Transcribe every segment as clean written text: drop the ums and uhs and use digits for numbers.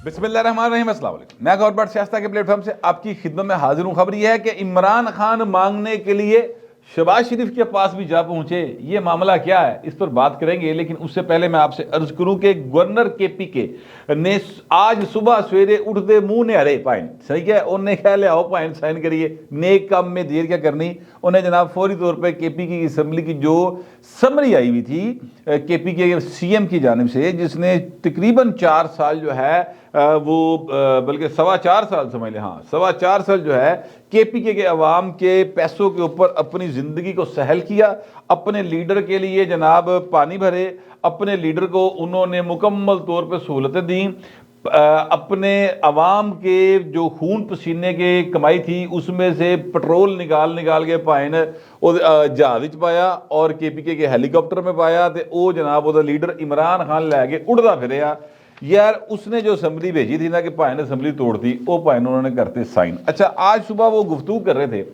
बिस्मिल्लाहिर्रहमानिर्रहीम, अस्सलाम वालेकुम। मैं गौर बट शास्ता के प्लेटफॉर्म से आपकी खिदमत में हाजिर हूँ। खबर यह है कि इमरान खान मांगने के लिए शहबाज शरीफ के पास भी जा पहुंचे। ये मामला क्या है, इस पर बात करेंगे। लेकिन उससे पहले मैं आपसे अर्ज करूं कि गवर्नर KPK ने आज सुबह सवेरे उठते मुंह ने हरे पाइन सही है, उन्हें कह लिया आओ पाइन साइन करिए, नेक काम में देर क्या करनी। उन्हें जनाब फौरी तौर पर KPK की असम्बली की जो समरी आई हुई थी KPK के CM की जानिब से, जिसने तकरीबन 4 साल जो है वो बल्कि 4.25 साल समझ लें, हाँ 4.25 साल जो है KPK के अवाम के पैसों के ऊपर अपनी ज़िंदगी को सहल किया। अपने लीडर के लिए जनाब पानी भरे, अपने लीडर को उन्होंने मुकम्मल तौर पर सहूलतें दी, अपने अवाम के जो खून पसीने के कमाई थी उसमें से पेट्रोल निकाल के पाइन जहाज पाया और KPK के हैलीकॉप्टर में पाया तो वो जनाब वो लीडर इमरान खान लैके उड़ता फिर यार। उसने जो असम्बली भेजी थी ना कि भाई ने असम्बली तोड़ दी, वो भाई ने उन्होंने करते साइन। अच्छा, आज सुबह वो गुफ्तगू कर रहे थे,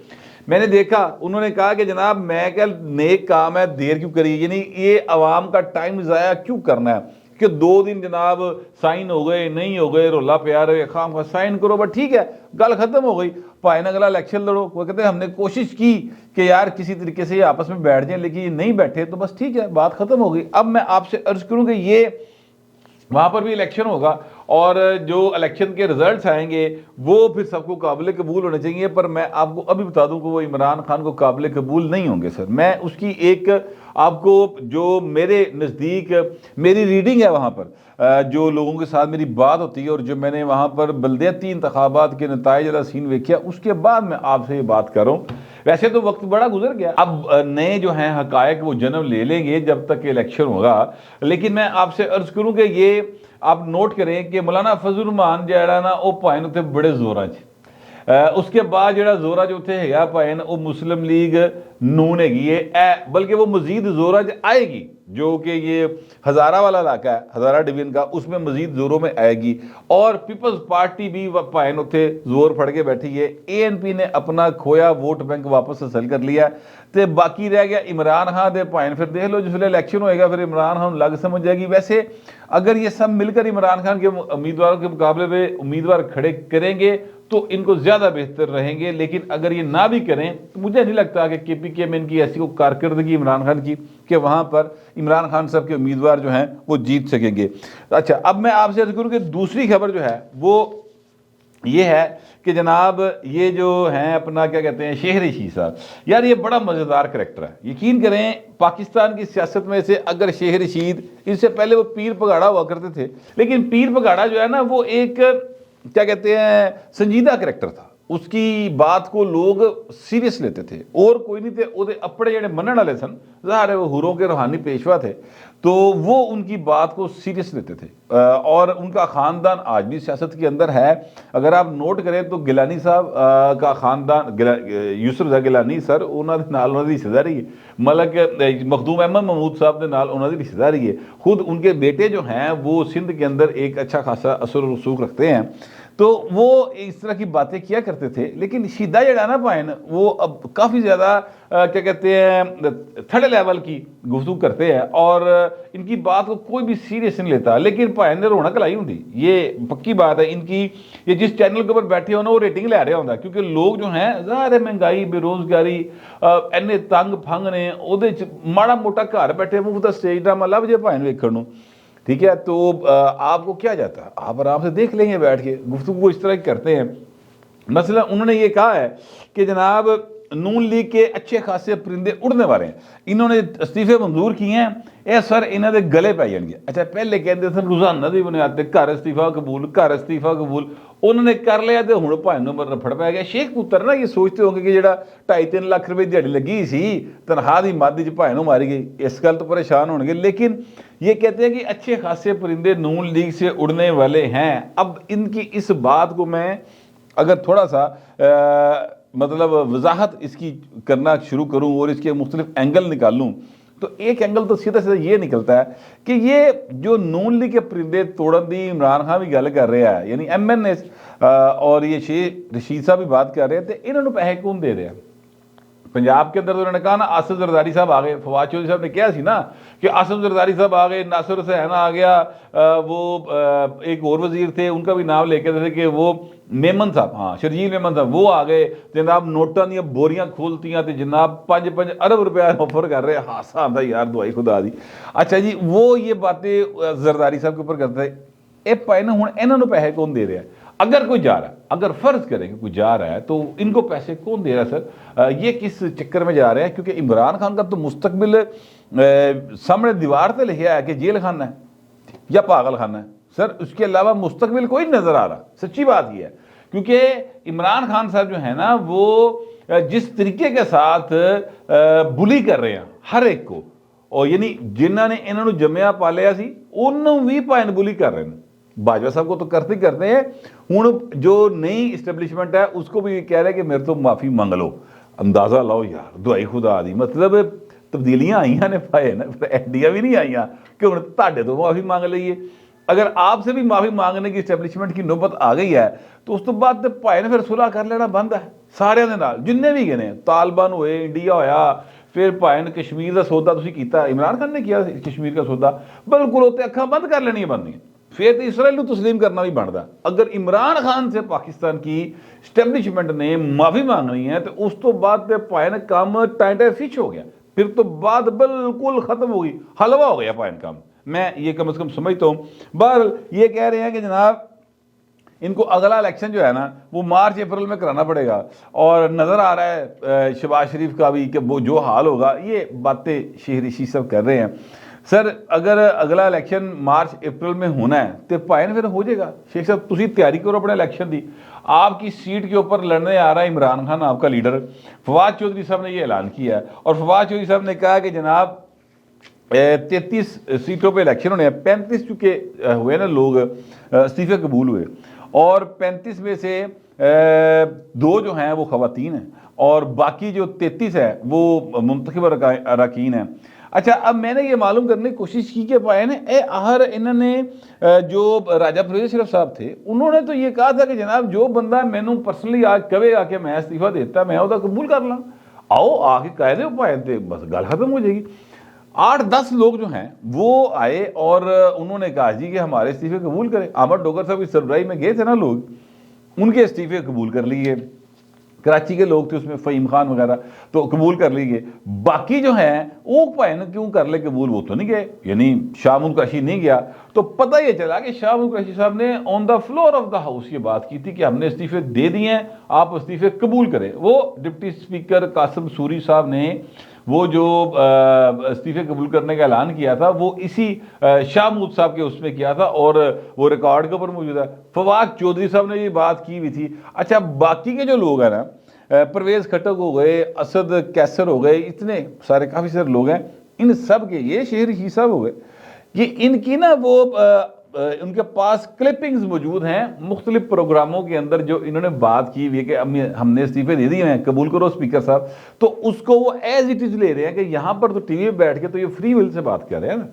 मैंने देखा उन्होंने कहा कि जनाब मैं क्या नेक काम है, देर क्यों करी, यानी ये अवाम का टाइम ज़ाया क्यों करना है कि 2 दिन जनाब साइन हो गए नहीं हो गए, रोला प्यार है खाम खा साइन करो, बट ठीक है गल खत्म हो गई। भाई ने अगला इलेक्शन लड़ो। वो कहते हैं हमने कोशिश की कि यार किसी तरीके से आपस में बैठ जाए, लेकिन ये नहीं बैठे तो बस ठीक है, बात खत्म हो गई। अब मैं आपसे अर्ज करूँ कि ये वहाँ पर भी इलेक्शन होगा और जो इलेक्शन के रिजल्ट्स आएंगे वो फिर सबको काबिल कबूल होने चाहिए, पर मैं आपको अभी बता दूं कि वो इमरान खान को काबिल कबूल नहीं होंगे सर। मैं उसकी एक आपको जो मेरे नज़दीक मेरी रीडिंग है, वहाँ पर जो लोगों के साथ मेरी बात होती है और जो मैंने वहाँ पर बल्दियाती इंतखाबात के नताइज वाला सीन देखा, उसके बाद मैं आपसे ये बात कर रहा हूँ। वैसे तो वक्त बड़ा गुजर गया, अब नए जो हैं हकायक वो जन्म ले लेंगे जब तक इलेक्शन होगा। लेकिन मैं आपसे अर्ज करूं कि ये आप नोट करें कि मौलाना फजल रहमान जड़ा ना वो भाई उत्थे बड़े जोरां च उसके बाद जो जोरा जो उत्थे है भाई वो मुस्लिम लीग नून हैगी है, बल्कि वो मजीद जोरा च आएगी। जो कि ये हज़ारा वाला इलाका है, हज़ारा डिवीजन का, उसमें मजीद जोरों में आएगी। और पीपल्स पार्टी भी भाई उत्थे जोर फड़ के बैठी है। ANP ने अपना खोया वोट बैंक वापस हासिल कर लिया तो बाकी रह गया इमरान खान दे भाई। फिर देख लो जिसले इलेक्शन होएगा फिर इमरान खान लग समझ जाएगी। वैसे अगर ये सब मिलकर इमरान खान के उम्मीदवारों के मुकाबले में उम्मीदवार खड़े करेंगे तो इनको ज़्यादा बेहतर रहेंगे, लेकिन अगर ये ना भी करें तो मुझे नहीं लगता कि KPK में इनकी ऐसी को कारकर्दगी इमरान खान की कि वहाँ पर इमरान खान साहब के उम्मीदवार जो हैं वो जीत सकेंगे। अच्छा, अब मैं आपसे अर्ज करूँ कि दूसरी खबर जो है वो ये है कि जनाब ये जो हैं अपना क्या कहते हैं शेख रशीद साहब, यार ये बड़ा मज़ेदार करैक्टर है। यकीन करें पाकिस्तान की सियासत में से अगर शेख रशीद, इससे पहले वो पीर पगाड़ा हुआ करते थे, लेकिन पीर पगाड़ा जो है ना वो एक क्या कहते हैं संजीदा करैक्टर था। उसकी बात को लोग सीरियस लेते थे और कोई नहीं थे वो अपने जड़े मनण वाले सन, ज़ाहिर है वो हुरों के रूहानी पेशवा थे, तो वो उनकी बात को सीरियस लेते थे। और उनका ख़ानदान आज भी सियासत के अंदर है। अगर आप नोट करें तो गिलानी साहब का ख़ानदान, यूसुफ गिलानी सर उन्होंने नाल उन्होंने हिस्सेदारी है, मलक मखदूम अहमद महमूद साहब के नाल उन्होंने हिस्सेदारी है। खुद उनके बेटे जो हैं वो सिंध के अंदर एक अच्छा खासा असर और रसूख रखते हैं, तो वो इस तरह की बातें किया करते थे। लेकिन शीदा जड़ा ना भाई वो अब काफ़ी ज़्यादा क्या कहते हैं थर्ड लेवल की गुफ्तगू करते हैं और इनकी बात को कोई भी सीरियस नहीं लेता। लेकिन भाई ने रौनक लाई होंगी, ये पक्की बात है इनकी। ये जिस चैनल के ऊपर बैठे हो ना वो रेटिंग लै रहा होंगे, क्योंकि लोग जो हैं ज़ाहिर है महंगाई बेरोज़गारी इन्ने तंग फंग ने वो माड़ा मोटा घर बैठे मुफ्त स्टेज ड्रामा लभ जे भाई वेखण, ठीक है। तो आपको क्या जाता है, आप आराम से देख लेंगे बैठ के, गुफ्तगू इस तरह की करते हैं। मसला उन्होंने ये कहा है कि जनाब नून लीग के अच्छे खासे परिंदे उड़ने वाले हैं, इन्होंने इस्तीफे मंजूर किए हैं, ये सर इन्होंने गले पै जाएंगे। अच्छा, पहले कहते थे रोजाना की बुनियाद पर घर इस्तीफा कबूल, घर इस्तीफा कबूल, उन्होंने कर लिया तो हूँ भाई रफड़ पै गया। शेख पुत्र ना ये सोचते होंगे कि जो 2.5-3 लाख रुपये दिहाड़ी लगी सी तनख्वाह की मद च भाई मारी गई, इस गल तो परेशान होंगे। लेकिन ये कहते हैं कि अच्छे खासे परिंदे नून लीग से उड़ने वाले हैं। अब इनकी इस बात को मैं अगर थोड़ा सा मतलब वजाहत इसकी करना शुरू करूं और इसके मुख्तलिफ एंगल निकालूं तो एक एंगल तो सीधा सीधा ये निकलता है कि ये जो नून लीग के परिंदे तोड़न दी इमरान खान भी गल कर रहा है, यानी MNS और ये शेख रशीद साहब भी बात कर रहे हैं, तो इन्होंने पैसे कौन दे रहे हैं? पंजाब के अंदर तो उन्होंने कहा ना आसिफ जरदारी साहब आ गए, फवाद चौधरी साहब ने किया सी ना कि आसिफ जरदारी साहब आ गए, नासिर हुसैन आ गया, एक और वजीर थे उनका भी नाम लेके थे कि वो मेमन साहब, हाँ शर्जील मेमन साहब, वो आ गए जनाब, नोटा दी बोरियां खोलतियां तो जनाब 5-5 अरब रुपया ऑफर कर रहे, हासा आता यार दुआई खुदा दी। अच्छा जी, वो ये बातें जरदारी साहब के ऊपर करते ये पाए ना, हुण इन्हां नूं पैसे कौन दे रहा है? अगर कोई जा रहा है, अगर फर्ज करें कि कोई जा रहा है तो इनको पैसे कौन दे रहा है सर? ये किस चक्कर में जा रहे हैं? क्योंकि इमरान खान का तो मुस्तकबिल सामने दीवार से लिखा है कि जेल खाना है या पागल खाना है सर, उसके अलावा मुस्तकबिल कोई नजर आ रहा। सच्ची बात यह है, क्योंकि इमरान खान साहब जो है ना वो जिस तरीके के साथ बुली कर रहे हैं हर एक को, और यानी जिन्होंने इन्होंने जमया पालिया सी उन्होंने भी भाइन बुली कर रहे हैं। बाजवा साहब को तो करते करते हैं, हूँ जो नई इस्टेबलिशमेंट है उसको भी कह रहे हैं कि मेरे तो माफ़ी मंग लो। अंदाज़ा लाओ यार दुआई खुदा दी, मतलब तब्दीलियां आईया ने पाए ना, फिर एडियां भी नहीं आईया कि हूँ ताडे तो माफ़ी मांग लीए। अगर आपसे भी माफ़ी मांगने की इस्टेबलिशमेंट की नौबत आ गई है तो उस तो बाद भाई ने फिर सुलह कर लेना बंद है सारे दे नाल, जिन्ने भी गए, तालिबान हुए, इंडिया होया, फिर भाई ने कश्मीर का सौदा तुसीं कीता, इमरान खान ने किया कश्मीर का सौदा, बिल्कुल उत्ते अखां बंद कर लेनी बननी, फिर तो इसराइल को तस्लीम करना भी बनता। अगर इमरान खान से पाकिस्तान की इस्टेबलिशमेंट ने माफ़ी मांगनी है तो उस तो बाद भाई काम टाइट फिश हो गया, फिर तो बात बिल्कुल ख़त्म हो गई, हलवा हो गया भाई काम। मैं ये कम से कम समझता हूँ। बहरहाल ये कह रहे हैं कि जनाब इनको अगला इलेक्शन जो है ना वो मार्च अप्रैल में कराना पड़ेगा, और नज़र आ रहा है शहबाज शरीफ का भी कि वो जो हाल होगा, ये बातें शेख रशीद साहब कर रहे हैं। सर अगर अगला इलेक्शन मार्च अप्रैल में होना है तो भाई फिर हो जाएगा। शेख साहब तुसी तैयारी करो अपने इलेक्शन की, आपकी सीट के ऊपर लड़ने आ रहा है इमरान खान आपका लीडर। फवाद चौधरी साहब ने ये ऐलान किया है, और फवाद चौधरी साहब ने कहा कि जनाब 33 सीटों पे इलेक्शन होने हैं, 35 चुके हुए ना लोग इस्तीफे कबूल हुए, और 35 में से 2 जो हैं वो खवातीन हैं, और बाकी जो 33 है वो मुंतखब अरकान हैं। अच्छा, अब मैंने ये मालूम करने की कोशिश की कि पाए ने आहर इन्होंने जो राजा परवेज़ अशरफ साहब थे उन्होंने तो ये कहा था कि जनाब जो बंदा मैनू पर्सनली आज कहेगा कि मैं इस्तीफा देता मैं वह कबूल कर ला, आओ आके कह दो पाए थे, बस गल खत्म हो जाएगी। 8-10 लोग जो हैं वो आए और उन्होंने कहा जी कि हमारे इस्तीफे कबूल करें। अहमद डोगर साहब की सरबराही में गए थे ना लोग, उनके इस्तीफे कबूल कर लिए। कराची के लोग थे उसमें फ़हीम खान वगैरह, तो कबूल कर लिए। बाकी जो हैं वो भाई ने क्यों कर ले कबूल, वो तो नहीं गए, यानी शाह मुल्क कुरैशी नहीं गया। तो पता ये चला कि शाह मुल्क कुरैशी साहब ने on the floor of the house ये बात की थी कि हमने इस्तीफे दे दिए हैं, आप इस्तीफे कबूल करें। वो डिप्टी स्पीकर कासिम सूरी साहब ने वो जो इस्तीफे कबूल करने का ऐलान किया था वो इसी शाह महमूद साहब के उसमें किया था, और वो रिकॉर्ड के ऊपर मौजूद है। फवाद चौधरी साहब ने ये बात की हुई थी। अच्छा, बाकी के जो लोग हैं ना, परवेज़ खटक हो गए, असद कैसर हो गए, इतने सारे काफ़ी सारे लोग हैं, इन सब के ये शेख रशीद साहब हो गए, ये इनकी ना वो उनके पास क्लिपिंग्स मौजूद हैं मुख्तलिफ प्रोग्रामों के अंदर जो इन्होंने बात की हुई है कि हमने इस्तीफे दे दिए हैं, कबूल करो स्पीकर साहब। तो उसको वो एज इट इज़ ले रहे हैं कि यहाँ पर तो टीवी में बैठ के तो ये फ्री विल से बात कर रहे हैं ना,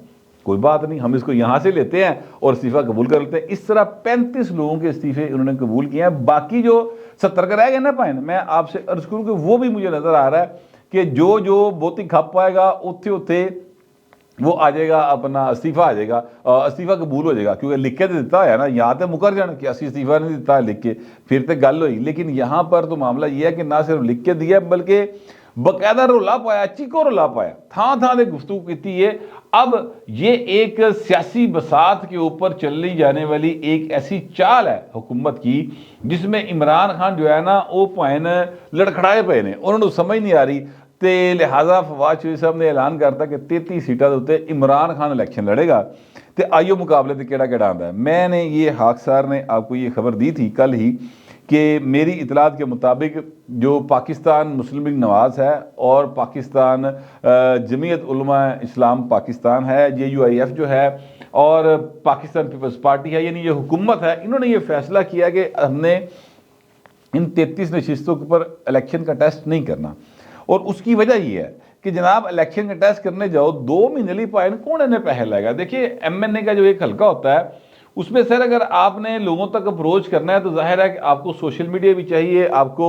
कोई बात नहीं, हम इसको यहाँ से लेते हैं और इस्तीफा कबूल कर लेते हैं। इस तरह 35 लोगों के इस्तीफे उन्होंने कबूल किए हैं। बाकी जो 70 का रह गए ना पाइन, मैं आपसे अर्ज करूँ कि वो भी मुझे नज़र आ रहा है कि जो जो बहुती खप पाएगा उत्थे उत्थे वो आ जाएगा, अपना इस्तीफा आ जाएगा, इस्तीफा कबूल हो जाएगा, क्योंकि लिख के तो दिता है ना, यहाँ तो मुकर जाना कि असं इस्तीफा नहीं दिता लिख के, फिर तो गल हुई। लेकिन यहाँ पर तो मामला ये है कि ना सिर्फ लिख के दिया बल्कि बकायदा रोला पाया, चीको रोला पाया, थां थां से गुफ्तगू की है। अब ये एक सियासी बसात के ऊपर चलनी जाने वाली एक ऐसी चाल है हुकूमत की जिसमें इमरान खान जो है ना वो भाइन लड़खड़ाए पे ने, उन्होंने समझ नहीं आ रही। तो लिहाजा फवाद चौधरी साहब ने ऐलान करता कि 33 सीटों के उत्ते इमरान खान इलेक्शन लड़ेगा। तो आइयो मुकाबले से केड़ा आता है। मैंने ये हाकसार ने आपको ये खबर दी थी कल ही कि मेरी इतलात के मुताबिक जो पाकिस्तान मुस्लिम लीग नवाज़ है और पाकिस्तान जमीयत उलमा इस्लाम पाकिस्तान है, JUIF जो है, और पाकिस्तान पीपल्स पार्टी है, यानी ये हुकूमत है, इन्होंने ये फैसला किया कि हमने इन 33 नशिस्तों के ऊपर इलेक्शन का टेस्ट नहीं करना। और उसकी वजह यह है कि जनाब इलेक्शन का टेस्ट करने जाओ 2 महीने ली पाए कौन इन्हें पैसे लाएगा। देखिए MNA का जो एक हल्का होता है उसमें सर अगर आपने लोगों तक अप्रोच करना है तो जाहिर है कि आपको सोशल मीडिया भी चाहिए, आपको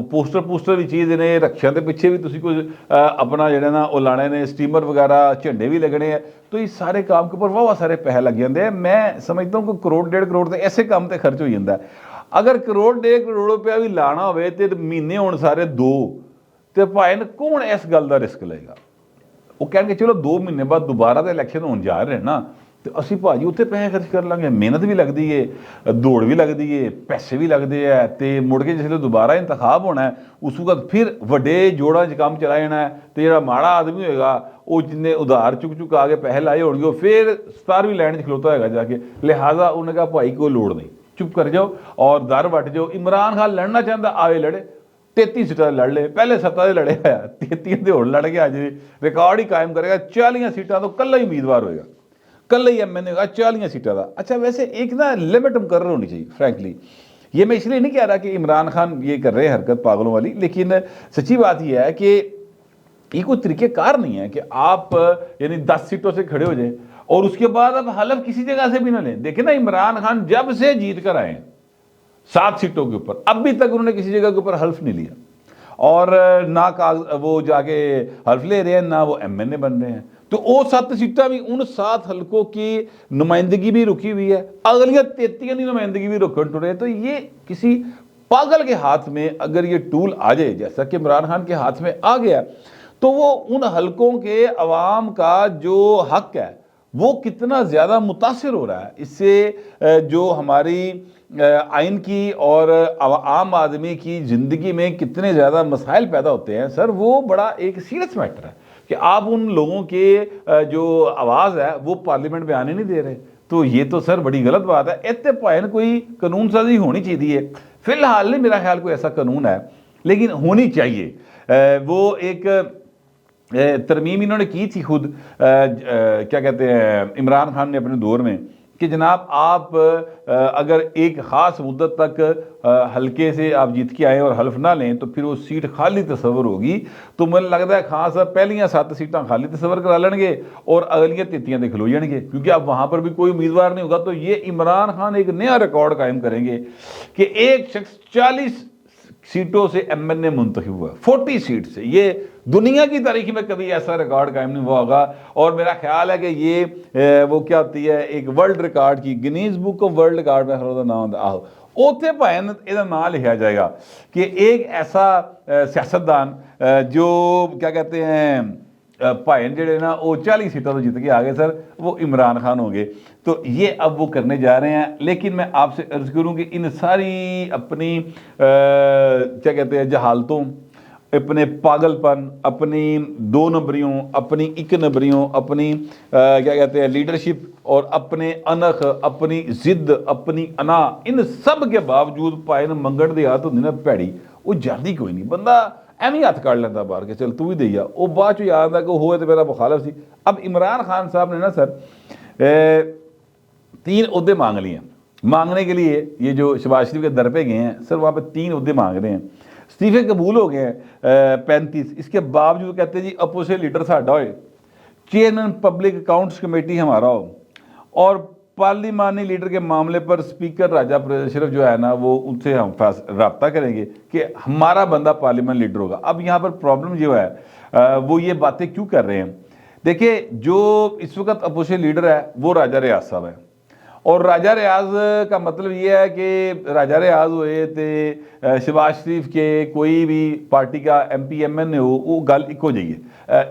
पोस्टर भी चाहिए देने, रक्षा के पीछे भी तुसी कोई अपना जो ना वो लाने ने, स्टीमर वगैरह, झंडे भी लगने हैं। तो इस सारे काम के ऊपर वाह सारे पैसे लग जाते हैं। मैं समझता हूँ कि करोड़ 1.5 करोड़ तो ऐसे काम तो खर्च हो जाता है। अगर करोड़ 1.5 करोड़ रुपया भी लाना हो तो महीने होने सारे 2, तो भाई कौन इस गल का रिस्क लेगा? वो कह चलो 2 महीने बाद दोबारा तो इलैक्शन होने जा रहे हैं ना, तो असी भाजी उत्थे पैसे खर्च कर लेंगे, मेहनत भी लगती है, दौड़ भी लगती है, पैसे भी लगते हैं, तो मुड़ के जिसले दोबारा इंतखाब होना है उस वक्त फिर वड्डे जोड़ा च काम चला जाना है। तो जो माड़ा आदमी होएगा वो जिन्हें उधार चुक आके पैसे लाए होंगे फिर 17वीं लाइन च खलोता होगा जाके। लिहाजा उन्हें कहा भाई कोई लोड़ नहीं, चुप कर जाओ और दर वट जाओ। इमरान खान लड़ना चाहता आए लड़े, 33 सीटा लड़ ले, पहले 7 लड़े है, 33 होर लड़ के अज रिकॉर्ड ही कायम करेगा। 40 सीटा तो कल ही उम्मीदवार होएगा, कल ही MNA होगा 40 सीटा का। अच्छा वैसे एक ना लिमिट मुकर्रर होनी चाहिए फ्रैंकली। ये मैं इसलिए नहीं कह रहा कि इमरान खान ये कर रहे हैं हरकत पागलों वाली, लेकिन सच्ची बात यह है कि ये कोई तरीक़ेकार नहीं है कि आप यानी 10 सीटों से खड़े हो जाए और उसके बाद अब हलफ किसी जगह से भी ना लें। देखिए ना, इमरान खान जब से जीत कर आए 7 सीटों के ऊपर अभी तक उन्होंने किसी जगह के ऊपर हल्फ नहीं लिया, और ना वो जाके हल्फ ले रहे हैं, ना वो MNA बन रहे हैं। तो वो 7 सीटा भी उन 7 हल्कों की नुमाइंदगी भी रुकी हुई है, अगलियां 33 की नुमाइंदगी भी रुकन टुरे। तो ये किसी पागल के हाथ में अगर ये टूल आ जाए जैसा कि इमरान खान के हाथ में आ गया, तो वो उन हल्कों के अवाम का जो हक है वो कितना ज़्यादा मुतासिर हो रहा है इससे, जो हमारी आइन की और आम आदमी की ज़िंदगी में कितने ज़्यादा मसाइल पैदा होते हैं सर, वो बड़ा एक सीरियस मैटर है कि आप उन लोगों के जो आवाज़ है वो पार्लियामेंट में आने नहीं दे रहे। तो ये तो सर बड़ी गलत बात है। इतने भाई कोई कानून साजी होनी चाहिए। फिलहाल नहीं मेरा ख्याल कोई ऐसा कानून है, लेकिन होनी चाहिए। वो एक तरमीम इन्होंने की थी खुद, क्या कहते हैं, इमरान खान ने अपने दौर में, कि जनाब आप अगर एक ख़ास मुद्दत तक हल्के से आप जीत के आए और हल्फ ना लें तो फिर वो सीट खाली तस्वर होगी। तो मुझे लगता है खान साहब पहलियां 7 सीटां खाली तस्वर करा लेंगे और अगलियां 33 तो खलो जाएंगे, क्योंकि अब वहाँ पर भी कोई उम्मीदवार नहीं होगा। तो ये इमरान खान एक नया रिकॉर्ड कायम करेंगे कि एक शख्स 40 सीटों से MNA मुंतखब हुआ, 40 सीट से। ये दुनिया की तारीख में कभी ऐसा रिकॉर्ड कायम नहीं हुआ होगा। और मेरा ख्याल है कि ये वो क्या होती है, एक वर्ल्ड रिकॉर्ड की Guinness book of world record में नाम आहो उत्थे भावें ਇਹਦਾ नाम लिखा जाएगा कि एक ऐसा सियासतदान जो क्या कहते हैं भावें जेडे ना वो 40 सीटों तो जीत के आ गए सर, वो इमरान खान हो गए। तो ये अब वो करने जा रहे हैं। लेकिन मैं आपसे अर्ज करूँ कि इन सारी अपनी क्या कहते हैं जहालतों, अपने पागलपन, अपनी 2 नंबरियों, अपनी 1 नंबरियों, अपनी क्या कहते हैं लीडरशिप, और अपने अनख, अपनी जिद, अपनी अना, इन सब के बावजूद भाई मंगण की आदत होंगी ना भैड़ी, वो जाती कोई नहीं। बंदा एवं हथ कड़ लेंदा बाहर के चल तू भी दे आ, वो बाद चो याद है कि होए तो मेरा मुखालफ सी। अब इमरान खान साहब ने ना सर 3 ओहदे मांग लिए। मांगने के लिए ये जो शहबाज शरीफ के दर पे गए हैं सर, वहाँ पे 3 ओहदे मांग रहे हैं। इस्तीफे कबूल हो गए हैं 35। इसके बावजूद कहते हैं जी अपोजिशन लीडर साडा होए, चेयरमैन पब्लिक अकाउंट्स कमेटी हमारा हो, और पार्लिमानी लीडर के मामले पर स्पीकर राजा परवेज़ अशरफ जो है ना वो उनसे हम रब्ता करेंगे कि हमारा बंदा पार्लियामेंट लीडर होगा। अब यहाँ पर प्रॉब्लम जो है वो ये बातें क्यों कर रहे हैं? देखिए, जो इस वक्त अपोजिशन लीडर है वो राजा रियाज साहब है, और राजा रियाज का मतलब ये है कि राजा रियाज हुए तो शहबाज शरीफ के कोई भी पार्टी का MP MNA हो वो गल इको जाइए।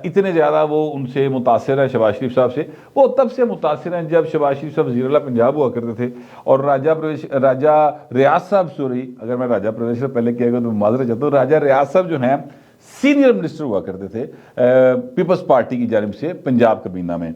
इतने ज़्यादा वो उनसे मुतासिर है शहबाज शरीफ साहब से। वो तब से मुतासिर हैं जब शहबाज शरीफ साहब वज़ीर-ए-आला पंजाब हुआ करते थे, और राजा रियाज साहब, सॉरी अगर मैं राजा परवेज़ से पहले किया गया तो माजरत चाहता हूँ, राजा रियाज साहब जो हैं सीनियर मिनिस्टर हुआ करते थे पीपल्स पार्टी की जानिब से पंजाब कबीना में।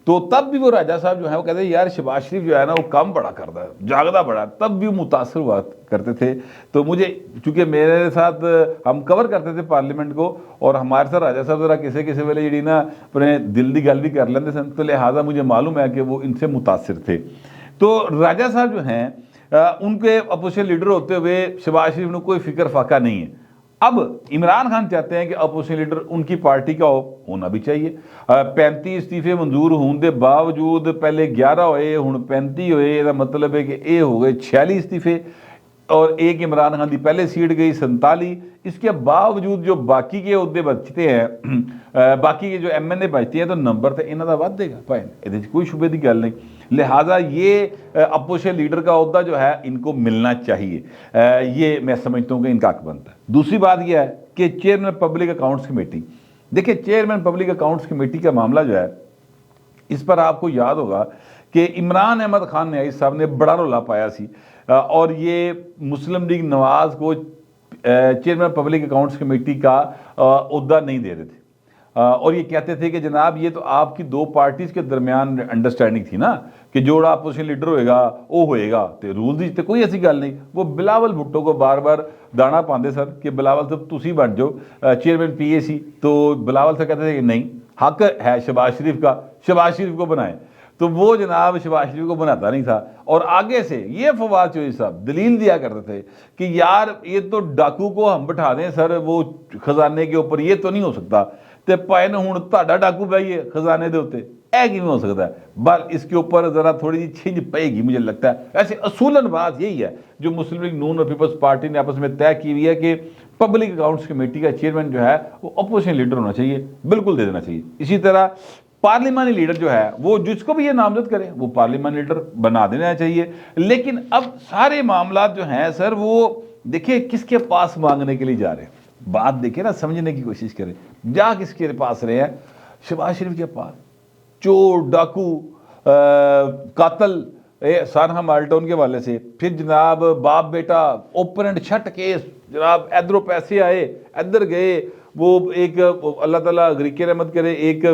तो तब भी वो राजा साहब जो है वो कहते हैं यार शहबाज शरीफ जो है ना वो काम बड़ा करता है, जागदा बड़ा, तब भी मुतासर हुआ करते थे। तो मुझे, चूँकि मेरे साथ हम कवर करते थे पार्लियामेंट को, और हमारे साथ राजा साहब जरा किसी किसी वेले जी ना अपने दिल की गल भी कर लेंगे सन, तो लिहाजा मुझे मालूम है कि वो इनसे मुतासर थे। तो राजा साहब जो हैं उनके अपोजिशन लीडर होते हुए शहबाज शरीफ को कोई फिक्र फाका नहीं है। अब इमरान खान चाहते हैं कि अपोजिशन लीडर उनकी पार्टी का होना भी चाहिए। 35 इस्तीफे मंजूर होने के बावजूद पहले 11 होए, हुण 35 होए, इसका मतलब है कि ये हो गए 46 इस्तीफे, और एक इमरान खान की पहले सीट गई 47। इसके बावजूद जो बाकी के अहुदे बचते हैं, बाकी के जो MNA बचते हैं, तो नंबर तो इन्हों का वधेगा भाई, ये कोई शुबे की गल नहीं। लिहाजा ये अपोजिशन लीडर का अहुदा जो है इनको मिलना चाहिए, ये मैं समझता हूँ कि इनका हक बनता है। दूसरी बात यह है कि चेयरमैन पब्लिक अकाउंट्स कमेटी, देखिए चेयरमैन पब्लिक अकाउंट्स कमेटी का मामला जो है, इस पर आपको याद होगा कि इमरान अहमद खान न्याई साहब ने बड़ा रौला पाया सी, और ये मुस्लिम लीग नवाज को चेयरमैन पब्लिक अकाउंट्स कमेटी का ओहदा नहीं दे रहे थे, और ये कहते थे कि जनाब ये तो आपकी दो पार्टीज़ के दरमियान अंडरस्टैंडिंग थी ना कि जोड़ा अपोजिशन लीडर होएगा वो होएगा, तो रूल दी तो कोई ऐसी गल नहीं। वो बिलावल भुट्टो को बार बार दाना पाते सर कि बिलावल साहब तुसी बन जाओ चेयरमैन PAC, तो बिलावल साहब कहते थे कि नहीं, हक है शहबाज शरीफ का, शहबाज शरीफ को बनाए, तो वो जनाब शहबाज शरीफ को बनाता नहीं था। और आगे से ये फवाद चौधरी साहब दलील दिया करते थे कि यार ये तो डाकू को हम बिठा दें सर वो खजाने के ऊपर, ये तो नहीं हो सकता, तो भाई ने हूँ ताड़ा डाकू पाइए खजाने के उत्ते, ऐ किमें हो सकता है। बल इसके ऊपर ज़रा थोड़ी जी छिंज पेगी मुझे लगता है। ऐसे असूलन बात यही है जो मुस्लिम लीग नून और पीपल्स पार्टी ने आपस में तय की हुई है कि पब्लिक अकाउंट्स कमेटी का चेयरमैन जो है वो अपोजिशन लीडर होना चाहिए, बिल्कुल दे देना चाहिए। इसी तरह पार्लिमानी लीडर जो है वो जिसको भी ये नामजद करे वो पार्लिमानी लीडर बना देना चाहिए। लेकिन अब सारे मामला जो हैं सर वो देखिए किसके पास मांगने के लिए जा रहे हैं, बात देखिए ना, समझने की कोशिश करें। जा किसके पास रहे हैं? शहबाज शरीफ के पास। चोर डाकू कातल सानहा माल्टोन के वाले से, फिर जनाब बाप बेटा ओपन एंड शट केस, जनाब इधरों पैसे आए इधर गए, वो एक अल्लाह ताला गरीके रहमत करे एक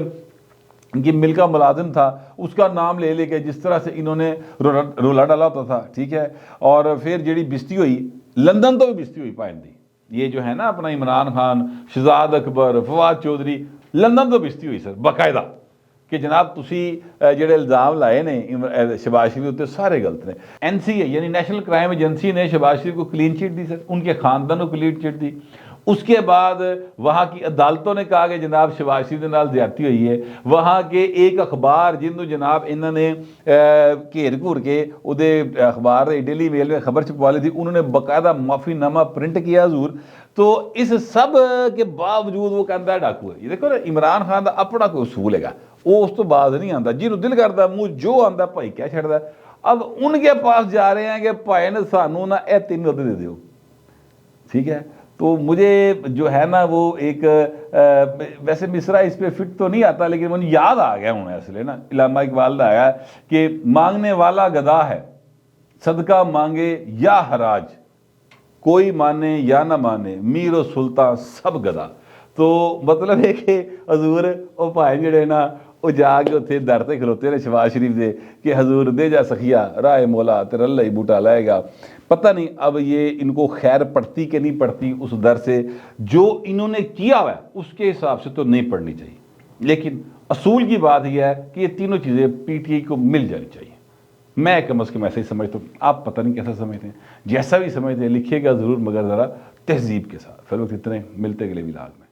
कि मिल का मुलाजिम था उसका नाम ले लेके जिस तरह से इन्होंने रोला डाला होता था, ठीक है। और फिर जी बिस्ती हुई लंदन तो भी बिस्ती हुई पाएंदी, ये जो है ना अपना इमरान खान, शहजाद अकबर, फवाद चौधरी, लंदन तो बिस्ती हुई सर बाकायदा कि जनाब तुसी जेडे इल्ज़ाम लाए ने शहबाज शरीफ उत्ते सारे गलत ने। NCA यानी नेशनल क्राइम एजेंसी ने शहबाज शरीफ को क्लीन चिट दी सर, उनके खानदान को क्लीन चिट दी। उसके बाद वहाँ की अदालतों ने कहा कि जनाब शहबाज शरीफ के नाल ज्यादती हुई है। वहाँ के एक अखबार जिन्होंने जनाब इन्होंने घेर घूर के उदे अखबार डेली मेल में खबर छपवा ली थी, उन्होंने बाकायदा माफ़ीनामा प्रिंट किया हजूर। तो इस सब के बावजूद वो कहता है डाकू है। ये देखो ना इमरान खान का अपना कोई उसूल है, वो उस तो बाद नहीं आता, जिन्होंने दिल करता मुँह जो आता भाई क्या छड़ता। अब उनके पास जा रहे हैं कि भाई ने सानू ना ये 3 अहुदे दे दो, ठीक है। तो मुझे जो है ना वो एक वैसे मिसरा इस पर फिट तो नहीं आता, लेकिन मुझे याद आ गया हूँ इसलिए ना इलामा इकबाल का आया कि मांगने वाला गदा है सदका मांगे या हराज, कोई माने या ना माने मीर और सुल्तान सब गदा। तो मतलब है कि हजूर वो भाई जड़े ना वो जाके उत्थे दर ते खलोते ने शहबाज शरीफ दे कि हजूर दे जा सखिया राय मौला तेरा अल्लाह ही बूटा लाएगा। पता नहीं अब ये इनको खैर पड़ती कि नहीं पड़ती उस दर से, जो इन्होंने किया हुआ है उसके हिसाब से तो नहीं पड़नी चाहिए। लेकिन असूल की बात यह है कि ये तीनों चीज़ें PTI को मिल जानी चाहिए। मैं कम अज़ कम ऐसे ही समझता हूँ, आप पता नहीं कैसा समझते हैं, जैसा भी समझते हैं लिखिएगा ज़रूर मगर ज़रा तहजीब के साथ। फिर वक्त इतने मिलते अगले विलाग में।